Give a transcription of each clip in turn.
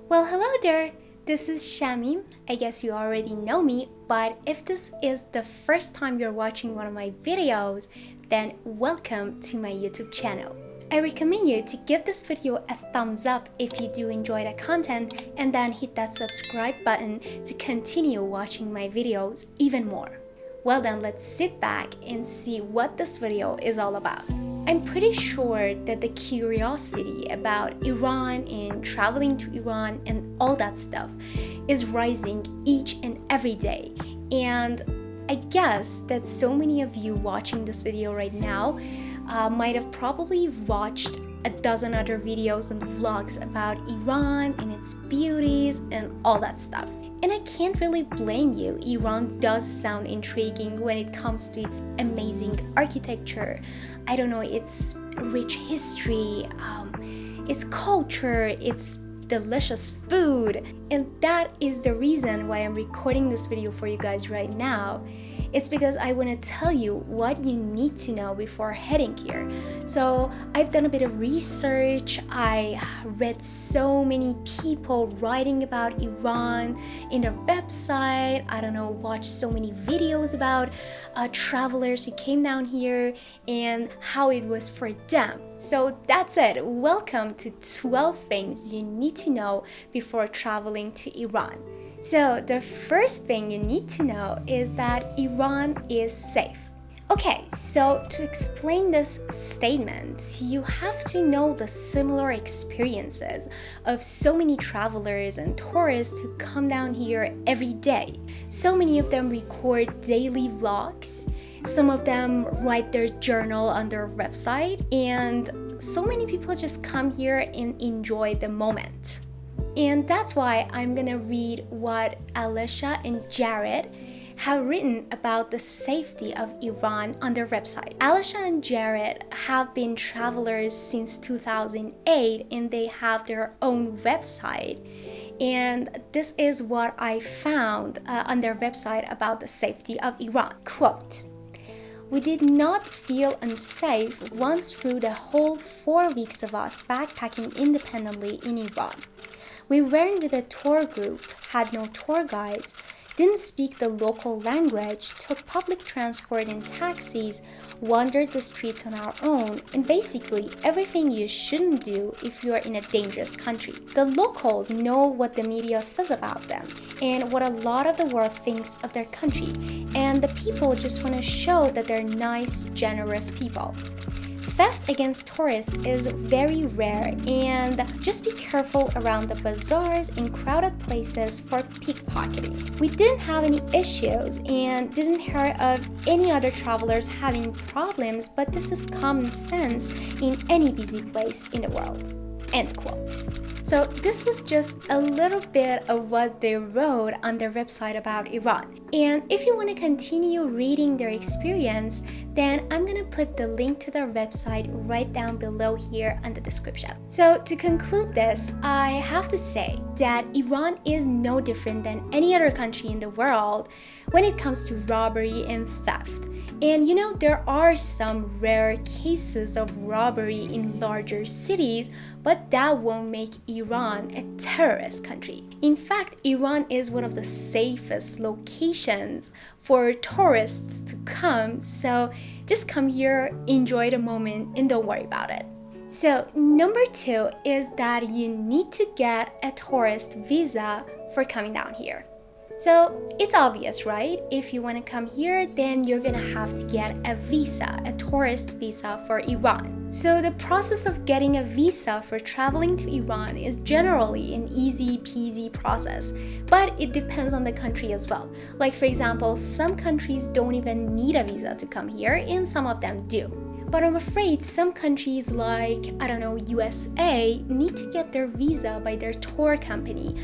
Well, hello there. This is Shami. I guess you already know me, but if this is the first time you're watching one of my videos, then welcome to my YouTube channel. I recommend you to give this video a thumbs up if you do enjoy the content, and then hit that subscribe button to continue watching my videos even more. Well then, let's sit back and see what this video is all about. I'm pretty sure that the curiosity about Iran and traveling to Iran and all that stuff is rising each and every day. And I guess that so many of you watching this video right now might have probably watched a dozen other videos and vlogs about Iran and its beauties and all that stuff. And I can't really blame you. Iran does sound intriguing when it comes to its amazing architecture, I don't know, its rich history, its culture, its delicious food. And that is the reason why I'm recording this video for you guys right now. It's because I want to tell you what you need to know before heading here. So I've done a bit of research. I read so many people writing about Iran in their website. I don't know, watched so many videos about travelers who came down here and how it was for them. So that's it. Welcome to 12 things you need to know before traveling to Iran. So the first thing you need to know is that Iran is safe. Okay, so to explain this statement, you have to know the similar experiences of so many travelers and tourists who come down here every day. So many of them record daily vlogs, some of them write their journal on their website, and so many people just come here and enjoy the moment. And that's why I'm gonna read what Alicia and Jared have written about the safety of Iran on their website. Alicia and Jared have been travelers since 2008 and they have their own website. And this is what I found on their website about the safety of Iran. Quote, "We did not feel unsafe once through the whole 4 weeks of us backpacking independently in Iran. We weren't with a tour group, had no tour guides, didn't speak the local language, took public transport and taxis, wandered the streets on our own, and basically everything you shouldn't do if you are in a dangerous country. The locals know what the media says about them and what a lot of the world thinks of their country, and the people just want to show that they're nice, generous people. Theft against tourists is very rare, and just be careful around the bazaars and crowded places for pickpocketing. We didn't have any issues and didn't hear of any other travelers having problems, but this is common sense in any busy place in the world." End quote. So this was just a little bit of what they wrote on their website about Iran. And if you want to continue reading their experience, then I'm going to put the link to their website right down below here in the description. So to conclude this, I have to say that Iran is no different than any other country in the world when it comes to robbery and theft. And you know, there are some rare cases of robbery in larger cities, but that won't make Iran a terrorist country. In fact, Iran is one of the safest locations for tourists to come, so just come here, enjoy the moment, and don't worry about it. So number 2 is that you need to get a tourist visa for coming down here. So it's obvious, right? If you want to come here, then you're gonna have to get a visa, a tourist visa for Iran. So the process of getting a visa for traveling to Iran is generally an easy peasy process, but it depends on the country as well. Like for example, some countries don't even need a visa to come here, and some of them do. But I'm afraid some countries like, I don't know, USA need to get their visa by their tour company.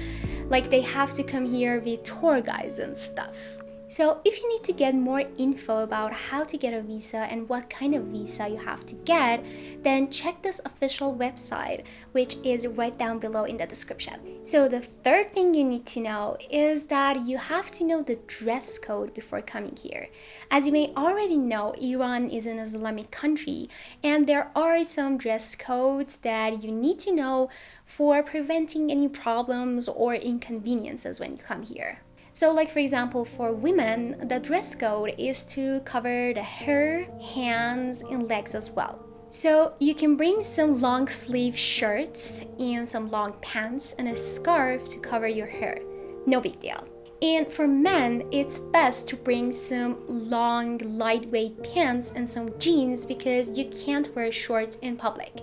Like they have to come here with tour guides and stuff. So if you need to get more info about how to get a visa and what kind of visa you have to get, then check this official website, which is right down below in the description. So the third thing you need to know is that you have to know the dress code before coming here. As you may already know, Iran is an Islamic country, and there are some dress codes that you need to know for preventing any problems or inconveniences when you come here. So like for example, for women, the dress code is to cover the hair, hands, and legs as well. So you can bring some long sleeve shirts and some long pants and a scarf to cover your hair. No big deal. And for men, it's best to bring some long, lightweight pants and some jeans because you can't wear shorts in public.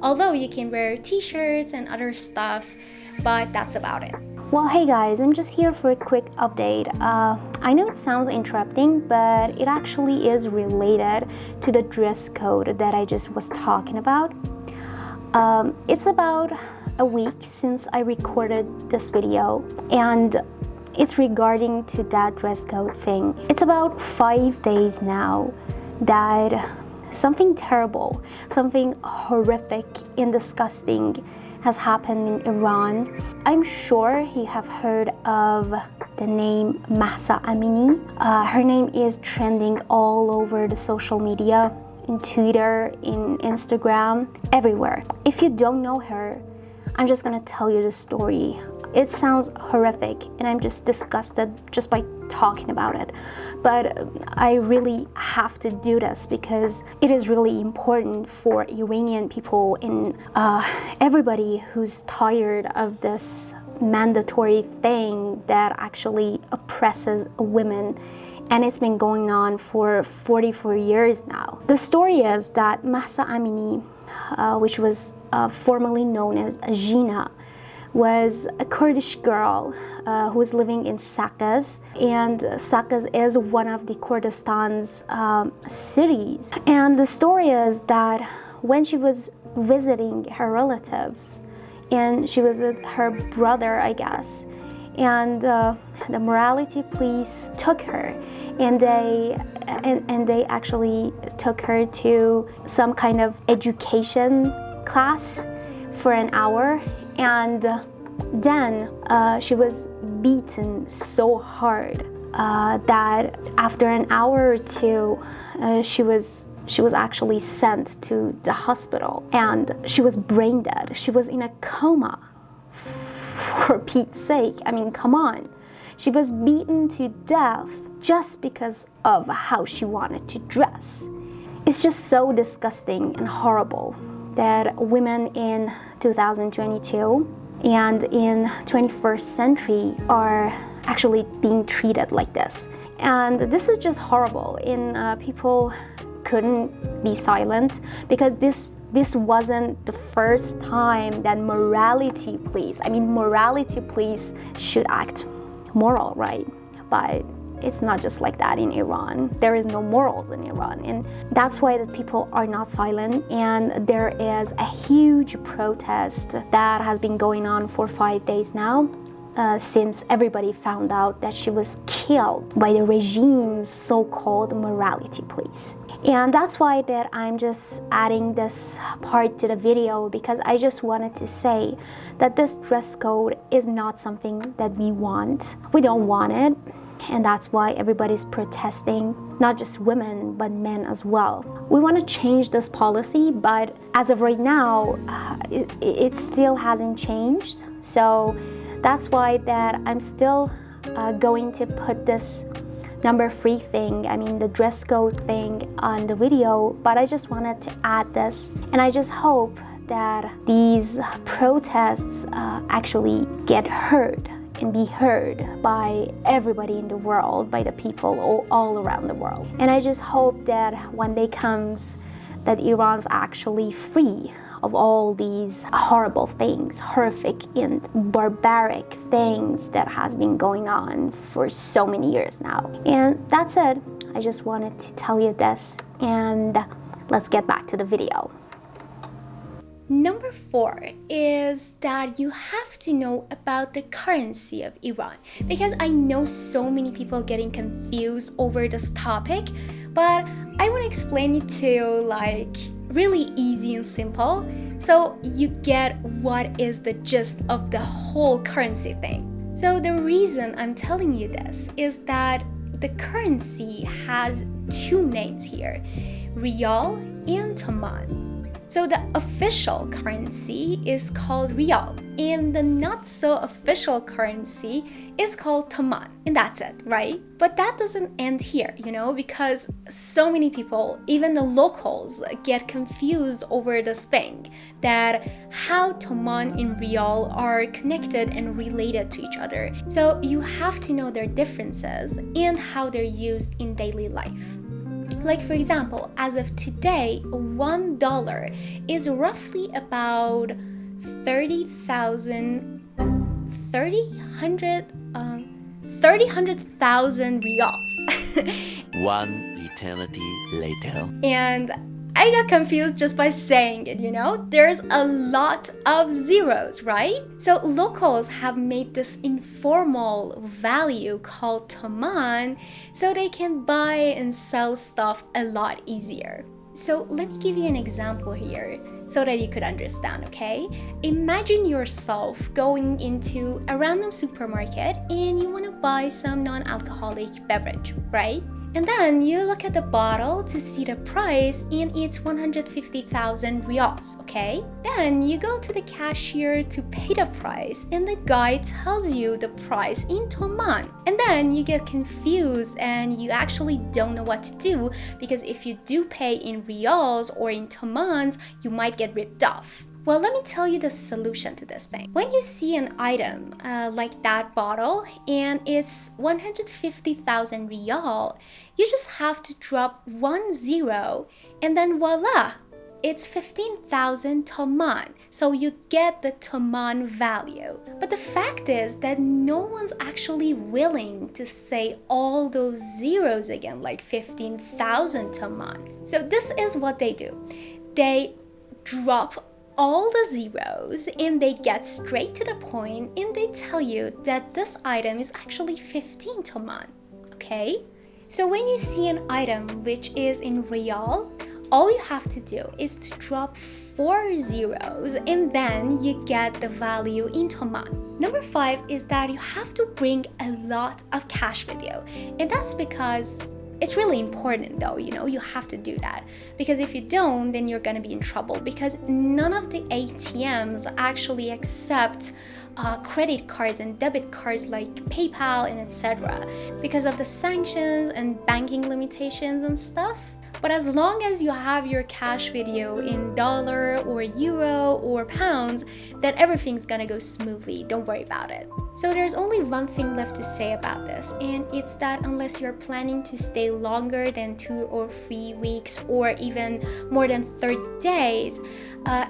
Although you can wear t-shirts and other stuff, but that's about it. Well, hey guys, I'm just here for a quick update. I know it sounds interrupting, but it actually is related to the dress code that I just was talking about. It's about a week since I recorded this video, and it's regarding to that dress code thing. It's about 5 days now that something terrible, something horrific and disgusting has happened in Iran. I'm sure you have heard of the name Mahsa Amini. Her name is trending all over the social media, in Twitter, in Instagram, everywhere. If you don't know her, I'm just gonna tell you the story. It sounds horrific and I'm just disgusted just by talking about it. But I really have to do this because it is really important for Iranian people and everybody who's tired of this mandatory thing that actually oppresses women. And it's been going on for 44 years now. The story is that Mahsa Amini, which was formerly known as Gina, was a Kurdish girl who was living in Sakaz, and Sakaz is one of the Kurdistan's cities. And the story is that when she was visiting her relatives, and she was with her brother, I guess, and the morality police took her, and they actually took her to some kind of education class for an hour, and then she was beaten so hard that after an hour or two she was actually sent to the hospital, and she was brain dead. She was in a coma. For Pete's sake, I mean, come on. She was beaten to death just because of how she wanted to dress. It's just so disgusting and horrible that women in 2022 and in 21st century are actually being treated like this. And this is just horrible, and people couldn't be silent because this wasn't the first time that morality police should act moral, right? But it's not just like that in Iran. There is no morals in Iran, and that's why the people are not silent. And there is a huge protest that has been going on for 5 days now, since everybody found out that she was killed by the regime's so-called morality police. And that's why that I'm just adding this part to the video, because I just wanted to say that this dress code is not something that we want. We don't want it. And that's why everybody's protesting, not just women, but men as well. We want to change this policy, but as of right now, it still hasn't changed. So that's why that I'm still going to put this number 3 thing, the dress code thing on the video, but I just wanted to add this, and I just hope that these protests actually get heard and be heard by everybody in the world, by the people all around the world. And I just hope that one day comes that Iran's actually free of all these horrible things, horrific and barbaric things that has been going on for so many years now. And that's it. I just wanted to tell you this, and let's get back to the video. Number 4 is that you have to know about the currency of Iran, because I know so many people getting confused over this topic, but I want to explain it to you like really easy and simple so you get what is the gist of the whole currency thing. So the reason I'm telling you this is that the currency has two names here, Riyal and Taman. So the official currency is called Riyal, and the not so official currency is called Taman. And that's it, right? But that doesn't end here, because so many people, even the locals, get confused over this thing, that how Taman and Riyal are connected and related to each other. So you have to know their differences and how they're used in daily life. Like for example, as of today, $1 is roughly about 300,000 riyals. One eternity later. And I got confused just by saying it, There's a lot of zeros, right? So locals have made this informal value called Taman so they can buy and sell stuff a lot easier. So let me give you an example here so that you could understand, okay? Imagine yourself going into a random supermarket and you want to buy some non-alcoholic beverage, right? And then you look at the bottle to see the price and it's 150,000 riyals, okay? Then you go to the cashier to pay the price and the guy tells you the price in Taman. And then you get confused and you actually don't know what to do, because if you do pay in riyals or in Tamans, you might get ripped off. Well, let me tell you the solution to this thing. When you see an item like that bottle and it's 150,000 riyal, you just have to drop 10 and then voila, it's 15,000 taman. So you get the taman value. But the fact is that no one's actually willing to say all those zeros again, like 15,000 taman. So this is what they do. They drop all the zeros and they get straight to the point and they tell you that this item is actually 15 taman, okay? So when you see an item which is in riyal, all you have to do is to drop 4 zeros and then you get the value in taman. Number 5 is that you have to bring a lot of cash with you, and that's because it's really important though, you have to do that, because if you don't, then you're gonna be in trouble, because none of the ATMs actually accept credit cards and debit cards like PayPal and etc. because of the sanctions and banking limitations and stuff. But as long as you have your cash with you in dollar or euro or pounds, then everything's gonna go smoothly. Don't worry about it. So there's only one thing left to say about this, and it's that unless you're planning to stay longer than 2 or 3 weeks or even more than 30 days,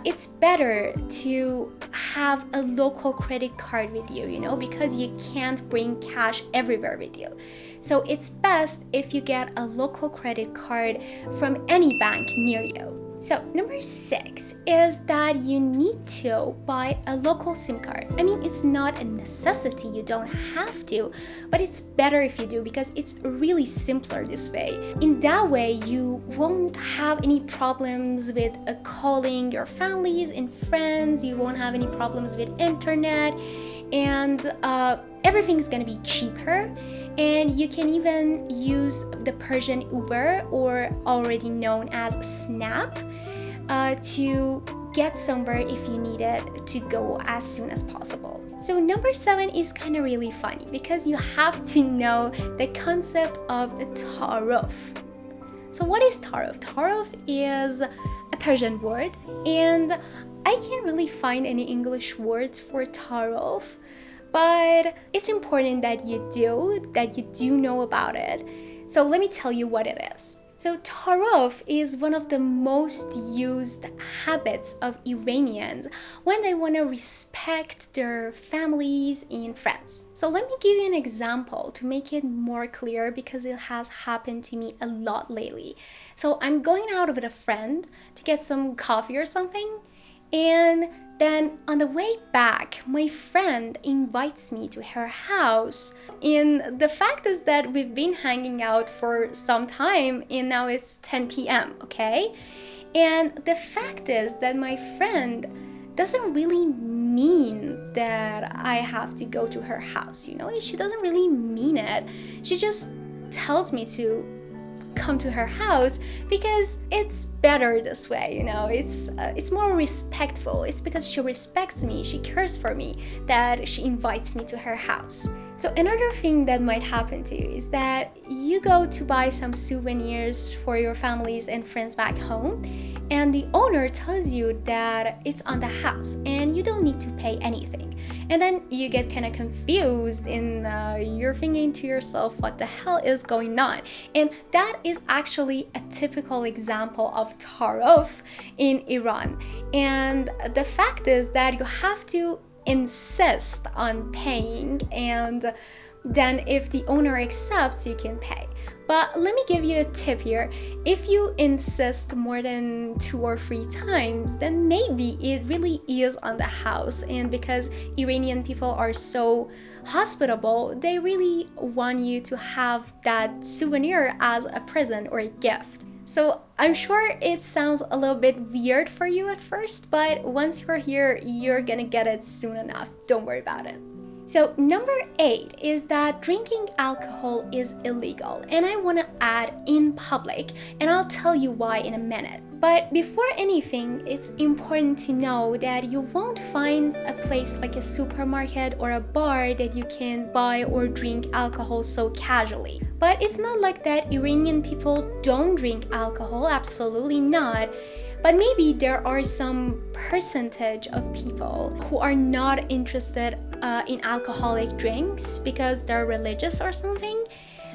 it's better to have a local credit card with you, because you can't bring cash everywhere with you. So it's best if you get a local credit card from any bank near you. So number 6 is that you need to buy a local SIM card. I mean, it's not a necessity, you don't have to, but it's better if you do, because it's really simpler this way. In that way, you won't have any problems with calling your families and friends, you won't have any problems with internet, and everything's gonna be cheaper. And you can even use the Persian Uber, or already known as Snap, to get somewhere if you need it to go as soon as possible. So number 7 is kind of really funny, because you have to know the concept of a taruf. So what is taruf? Taruf is a Persian word, and I can't really find any English words for taruf. But it's important that you do know about it. So let me tell you what it is. So taruf is one of the most used habits of Iranians when they want to respect their families and friends. So let me give you an example to make it more clear, because it has happened to me a lot lately. So I'm going out with a friend to get some coffee or something, And then on the way back, my friend invites me to her house. And the fact is that we've been hanging out for some time and now it's 10 p.m., okay? And the fact is that my friend doesn't really mean that I have to go to her house, She doesn't really mean it. She just tells me to come to her house because it's better this way, it's more respectful. It's because she respects me, she cares for me, that she invites me to her house. So another thing that might happen to you is that you go to buy some souvenirs for your families and friends back home, and the owner tells you that it's on the house and you don't need to pay anything. And then you get kind of confused and you're thinking to yourself, what the hell is going on? And that is actually a typical example of tarif in Iran. And the fact is that you have to insist on paying, and then if the owner accepts, you can pay. But let me give you a tip here. If you insist more than 2 or 3 times, then maybe it really is on the house. And because Iranian people are so hospitable, they really want you to have that souvenir as a present or a gift. So I'm sure it sounds a little bit weird for you at first, but once you're here, you're gonna get it soon enough. Don't worry about it. So number 8 is that drinking alcohol is illegal, and I want to add in public, and I'll tell you why in a minute. But before anything, it's important to know that you won't find a place like a supermarket or a bar that you can buy or drink alcohol so casually. But it's not like that Iranian people don't drink alcohol, absolutely not. But maybe there are some percentage of people who are not interested in alcoholic drinks because they're religious or something.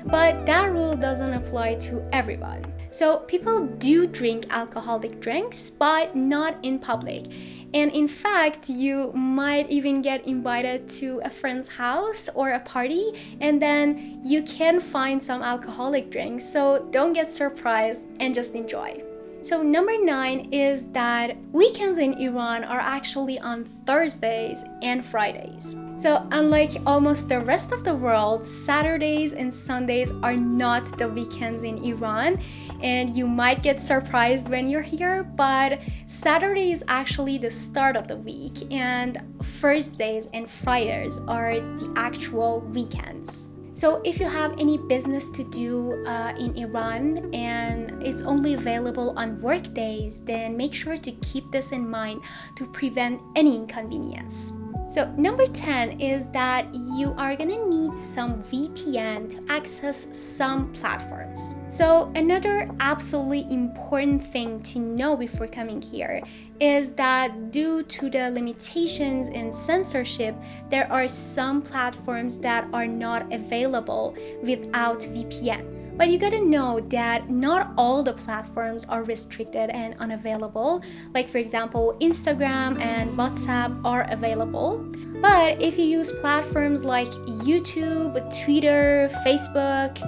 But that rule doesn't apply to everyone. So people do drink alcoholic drinks, but not in public. And in fact, you might even get invited to a friend's house or a party, and then you can find some alcoholic drinks. So don't get surprised and just enjoy. So number 9 is that weekends in Iran are actually on Thursdays and Fridays. So unlike almost the rest of the world, Saturdays and Sundays are not the weekends in Iran, and you might get surprised when you're here, but Saturday is actually the start of the week, and Thursdays and Fridays are the actual weekends. So if you have any business to do in Iran and it's only available on work days, then make sure to keep this in mind to prevent any inconvenience. So number 10 is that you are gonna need some VPN to access some platforms. So another absolutely important thing to know before coming here is that due to the limitations and censorship, there are some platforms that are not available without VPN. But you gotta know that not all the platforms are restricted and unavailable. Like for example, Instagram and WhatsApp are available. But if you use platforms like YouTube, Twitter, Facebook,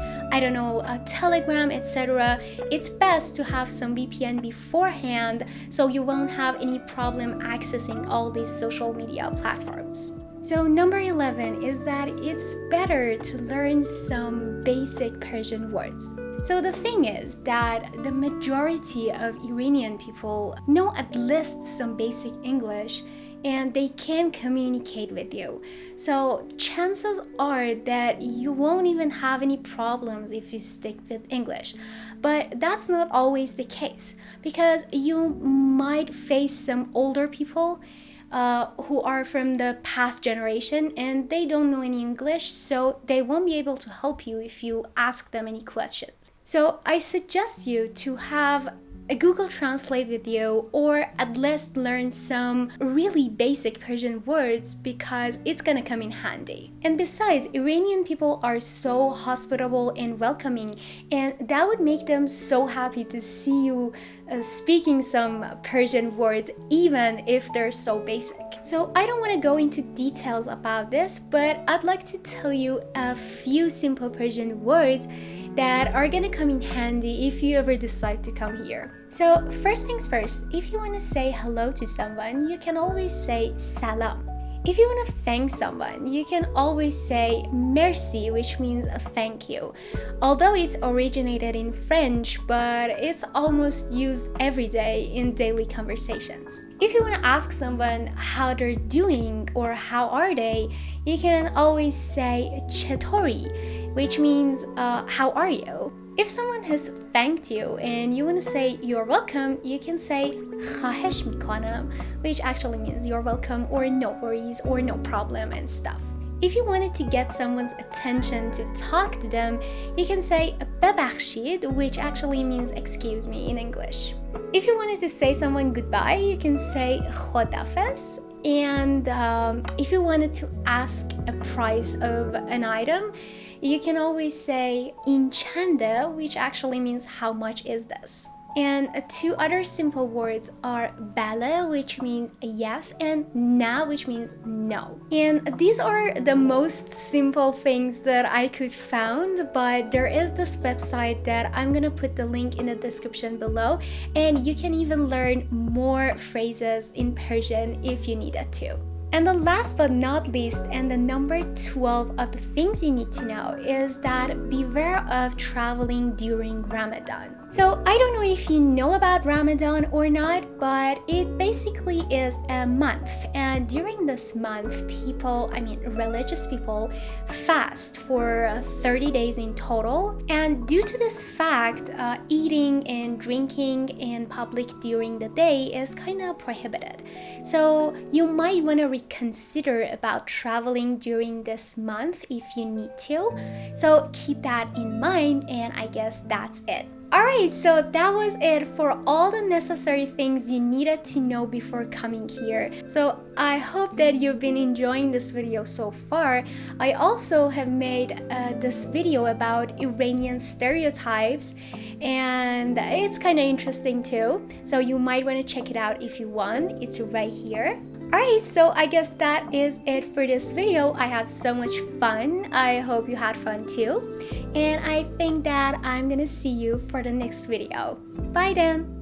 Telegram, etc., it's best to have some VPN beforehand so you won't have any problem accessing all these social media platforms. So number 11 is that it's better to learn some basic Persian words. So the thing is that the majority of Iranian people know at least some basic English and they can communicate with you. So chances are that you won't even have any problems if you stick with English. But that's not always the case because you might face some older people who are from the past generation and they don't know any English, so they won't be able to help you if you ask them any questions. So I suggest you to have a Google Translate with you, or at least learn some really basic Persian words because it's gonna come in handy. And besides, Iranian people are so hospitable and welcoming, and that would make them so happy to see you speaking some Persian words, even if they're so basic. So I don't want to go into details about this, but I'd like to tell you a few simple Persian words that are gonna come in handy if you ever decide to come here. So first things first, if you want to say hello to someone, you can always say salam. If you want to thank someone, you can always say merci, which means thank you. Although it's originated in French, but it's almost used every day in daily conversations. If you want to ask someone how they're doing or how are they, you can always say chatori, which means how are you? If someone has thanked you and you want to say you're welcome, you can say خواهش میکنم, which actually means you're welcome or no worries or no problem and stuff. If you wanted to get someone's attention to talk to them, you can say ببخشید, which actually means excuse me in English. If you wanted to say someone goodbye, you can say خداحافظ. And if you wanted to ask a price of an item, you can always say in chande, which actually means how much is this. And two other simple words are bale, which means yes, and na, which means no. And these are the most simple things that I could found, but there is this website that I'm gonna put the link in the description below, and you can even learn more phrases in Persian if you needed to. And the last but not least, and the number 12 of the things you need to know is that beware of traveling during Ramadan. So I don't know if you know about Ramadan or not, but it basically is a month. And during this month, religious people fast for 30 days in total. And due to this fact, eating and drinking in public during the day is kind of prohibited. So you might want to reconsider about traveling during this month if you need to. So keep that in mind, and I guess that's it. Alright, so that was it for all the necessary things you needed to know before coming here. So I hope that you've been enjoying this video so far. I also have made this video about Iranian stereotypes, and it's kind of interesting too. So you might want to check it out if you want. It's right here. Alright, so I guess that is it for this video. I had so much fun. I hope you had fun too. And I think that I'm gonna see you for the next video. Bye then!